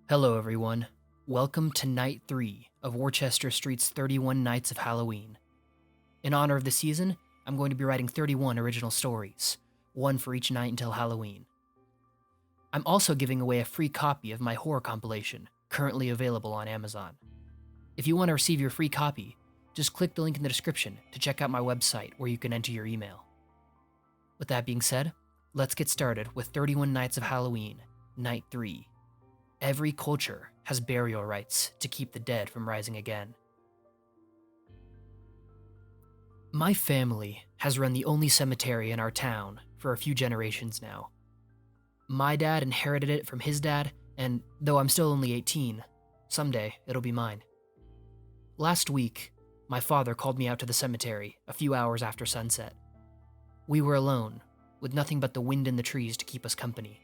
Hello, everyone. Welcome to Night 3 of Worcester Street's 31 Nights of Halloween. In honor of the season, I'm going to be writing 31 original stories, one for each night until Halloween. I'm also giving away a free copy of my horror compilation, currently available on Amazon. If you want to receive your free copy, just click the link in the description to check out my website where you can enter your email. With that being said, let's get started with 31 Nights of Halloween, Night 3. Every culture has burial rites to keep the dead from rising again. My family has run the only cemetery in our town for a few generations now. My dad inherited it from his dad, and though I'm still only 18, someday it'll be mine. Last week, my father called me out to the cemetery a few hours after sunset. We were alone, with nothing but the wind in the trees to keep us company.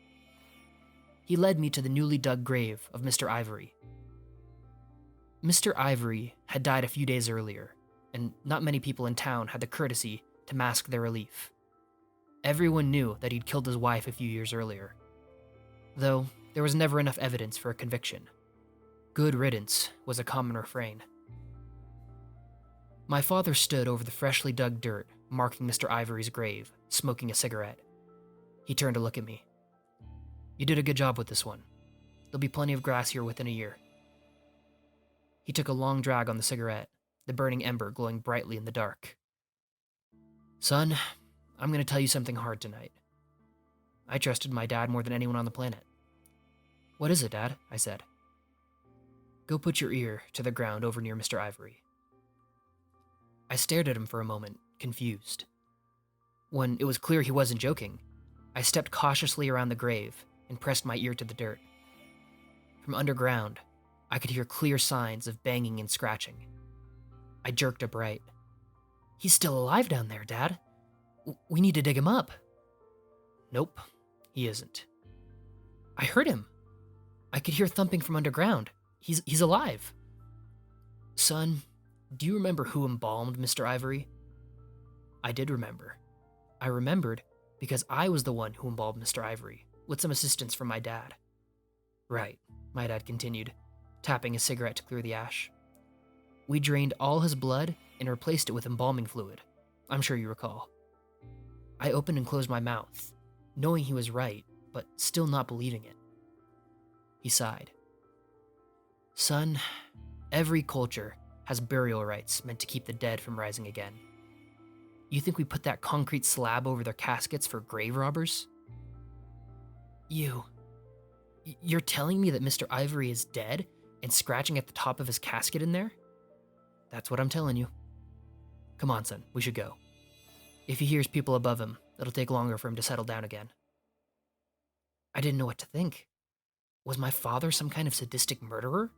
He led me to the newly dug grave of Mr. Ivory. Mr. Ivory had died a few days earlier, and not many people in town had the courtesy to mask their relief. Everyone knew that he'd killed his wife a few years earlier, though there was never enough evidence for a conviction. Good riddance was a common refrain. My father stood over the freshly dug dirt marking Mr. Ivory's grave, smoking a cigarette. He turned to look at me. "You did a good job with this one. There'll be plenty of grass here within a year." He took a long drag on the cigarette, the burning ember glowing brightly in the dark. "Son, I'm going to tell you something hard tonight. I trusted my dad more than anyone on the planet." "What is it, Dad?" I said. "Go put your ear to the ground over near Mr. Ivory." I stared at him for a moment, confused. When it was clear he wasn't joking, I stepped cautiously around the grave and pressed my ear to the dirt. From underground, I could hear clear signs of banging and scratching. I jerked upright. "He's still alive down there, Dad. We need to dig him up." "Nope, he isn't." "I heard him. I could hear thumping from underground. He's alive." "Son, do you remember who embalmed Mr. Ivory?" I did remember. I remembered because I was the one who embalmed Mr. Ivory, with some assistance from my dad. "Right," my dad continued, tapping his cigarette to clear the ash. "We drained all his blood and replaced it with embalming fluid. I'm sure you recall." I opened and closed my mouth, knowing he was right, but still not believing it. He sighed. "Son, every culture has burial rites meant to keep the dead from rising again. You think we put that concrete slab over their caskets for grave robbers?" You're telling me that Mr. Ivory is dead and scratching at the top of his casket in there?" "That's what I'm telling you." "Come on, son, we should go. If he hears people above him, it'll take longer for him to settle down again." I didn't know what to think. Was my father some kind of sadistic murderer?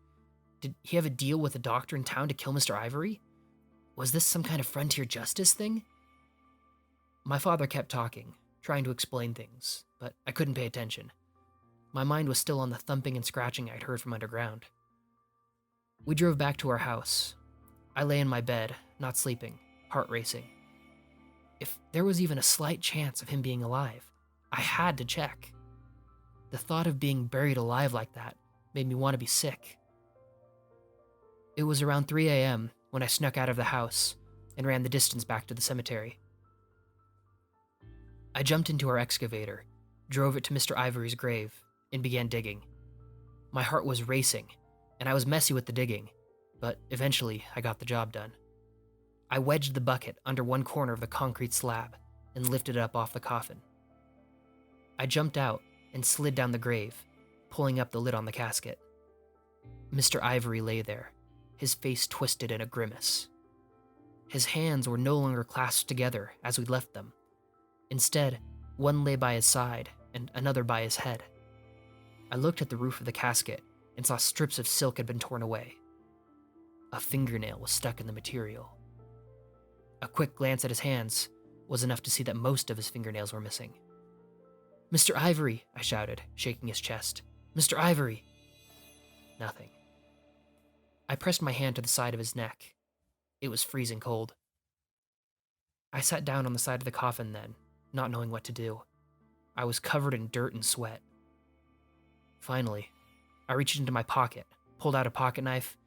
Did he have a deal with a doctor in town to kill Mr. Ivory? Was this some kind of frontier justice thing? My father kept talking, trying to explain things, but I couldn't pay attention. My mind was still on the thumping and scratching I'd heard from underground. We drove back to our house. I lay in my bed, not sleeping, heart racing. If there was even a slight chance of him being alive, I had to check. The thought of being buried alive like that made me want to be sick. It was around 3 a.m. when I snuck out of the house and ran the distance back to the cemetery. I jumped into our excavator, drove it to Mr. Ivory's grave, and began digging. My heart was racing, and I was messy with the digging, but eventually I got the job done. I wedged the bucket under one corner of the concrete slab and lifted it up off the coffin. I jumped out and slid down the grave, pulling up the lid on the casket. Mr. Ivory lay there, his face twisted in a grimace. His hands were no longer clasped together as we left them. Instead, one lay by his side and another by his head. I looked at the roof of the casket and saw strips of silk had been torn away. A fingernail was stuck in the material. A quick glance at his hands was enough to see that most of his fingernails were missing. "Mr. Ivory," I shouted, shaking his chest. "Mr. Ivory!" Nothing. I pressed my hand to the side of his neck. It was freezing cold. I sat down on the side of the coffin then, not knowing what to do. I was covered in dirt and sweat. Finally, I reached into my pocket, pulled out a pocket knife,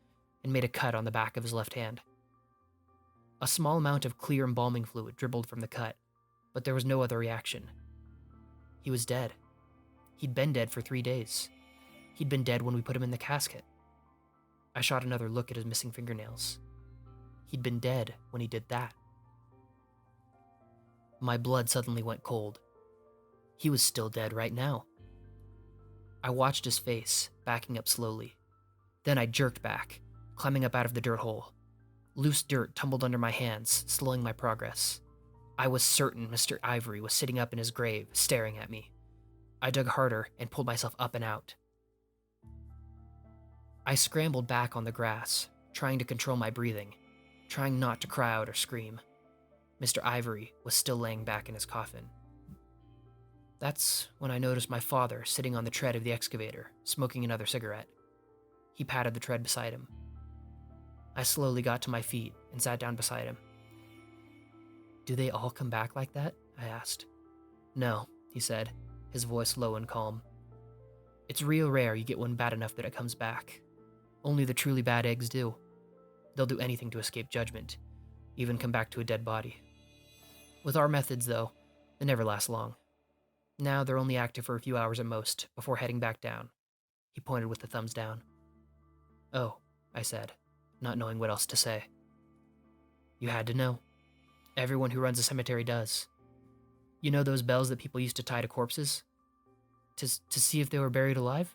and made a cut on the back of his left hand. A small amount of clear embalming fluid dribbled from the cut, but there was no other reaction. He was dead. He'd been dead for 3 days. He'd been dead when we put him in the casket. I shot another look at his missing fingernails. He'd been dead when he did that. My blood suddenly went cold. He was still dead right now. I watched his face, backing up slowly. Then I jerked back, climbing up out of the dirt hole. Loose dirt tumbled under my hands, slowing my progress. I was certain Mr. Ivory was sitting up in his grave, staring at me. I dug harder and pulled myself up and out. I scrambled back on the grass, trying to control my breathing, trying not to cry out or scream. Mr. Ivory was still laying back in his coffin. That's when I noticed my father sitting on the tread of the excavator, smoking another cigarette. He patted the tread beside him. I slowly got to my feet and sat down beside him. "Do they all come back like that?" I asked. "No," he said, his voice low and calm. "It's real rare you get one bad enough that it comes back. Only the truly bad eggs do. They'll do anything to escape judgment, even come back to a dead body. With our methods, though, they never last long. Now they're only active for a few hours at most, before heading back down." He pointed with the thumbs down. "Oh," I said, not knowing what else to say. "You had to know. Everyone who runs a cemetery does. You know those bells that people used to tie to corpses? To see if they were buried alive?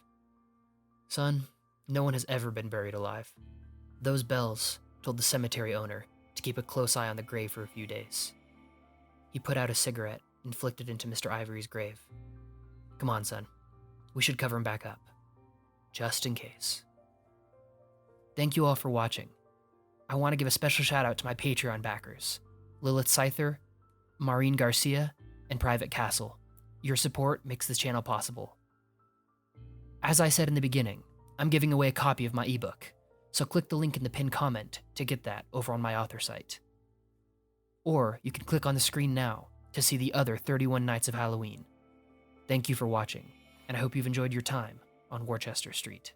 Son, no one has ever been buried alive. Those bells told the cemetery owner to keep a close eye on the grave for a few days." He put out a cigarette and flicked it into Mr. Ivory's grave. "Come on, son. We should cover him back up. Just in case." Thank you all for watching. I want to give a special shout out to my Patreon backers, Lilith Scyther, Maureen Garcia, and Private Castle. Your support makes this channel possible. As I said in the beginning, I'm giving away a copy of my ebook, so click the link in the pinned comment to get that over on my author site. Or you can click on the screen now to see the other 31 Nights of Halloween. Thank you for watching, and I hope you've enjoyed your time on Worchester Street.